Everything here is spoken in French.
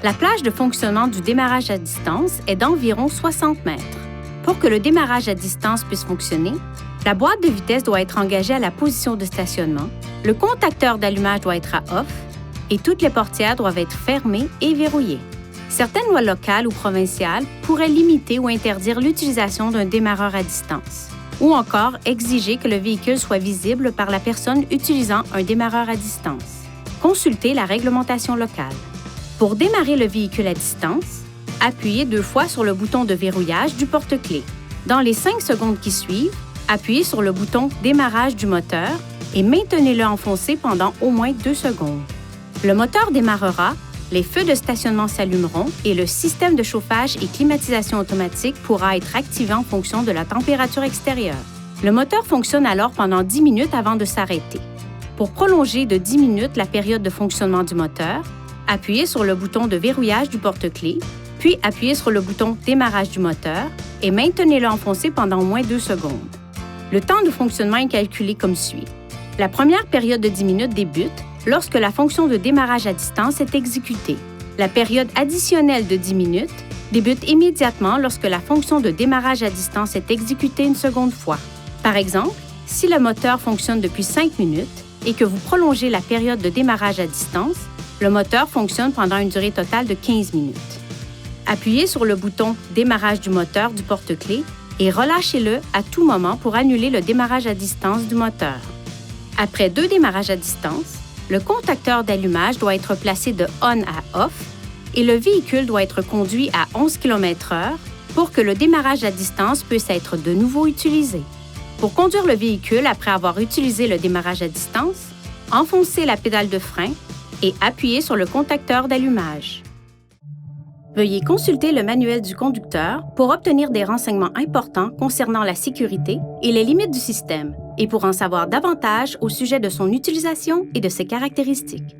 La plage de fonctionnement du démarrage à distance est d'environ 60 mètres. Pour que le démarrage à distance puisse fonctionner, la boîte de vitesse doit être engagée à la position de stationnement, le contacteur d'allumage doit être à off et toutes les portières doivent être fermées et verrouillées. Certaines lois locales ou provinciales pourraient limiter ou interdire l'utilisation d'un démarreur à distance, ou encore exiger que le véhicule soit visible par la personne utilisant un démarreur à distance. Consultez la réglementation locale. Pour démarrer le véhicule à distance, appuyez 2 fois sur le bouton de verrouillage du porte-clés. Dans les 5 secondes qui suivent, appuyez sur le bouton « Démarrage du moteur » et maintenez-le enfoncé pendant au moins 2 secondes. Le moteur démarrera, les feux de stationnement s'allumeront et le système de chauffage et climatisation automatique pourra être activé en fonction de la température extérieure. Le moteur fonctionne alors pendant 10 minutes avant de s'arrêter. Pour prolonger de 10 minutes la période de fonctionnement du moteur, appuyez sur le bouton de verrouillage du porte-clés, puis appuyez sur le bouton « Démarrage du moteur » et maintenez-le enfoncé pendant au moins 2 secondes. Le temps de fonctionnement est calculé comme suit. La première période de 10 minutes débute lorsque la fonction de démarrage à distance est exécutée. La période additionnelle de 10 minutes débute immédiatement lorsque la fonction de démarrage à distance est exécutée une seconde fois. Par exemple, si le moteur fonctionne depuis 5 minutes et que vous prolongez la période de démarrage à distance, le moteur fonctionne pendant une durée totale de 15 minutes. Appuyez sur le bouton « Démarrage du moteur » du porte-clés et relâchez-le à tout moment pour annuler le démarrage à distance du moteur. Après 2 démarrages à distance, le contacteur d'allumage doit être placé de on à off et le véhicule doit être conduit à 11 km/h pour que le démarrage à distance puisse être de nouveau utilisé. Pour conduire le véhicule après avoir utilisé le démarrage à distance, enfoncez la pédale de frein et appuyez sur le contacteur d'allumage. Veuillez consulter le manuel du conducteur pour obtenir des renseignements importants concernant la sécurité et les limites du système et pour en savoir davantage au sujet de son utilisation et de ses caractéristiques.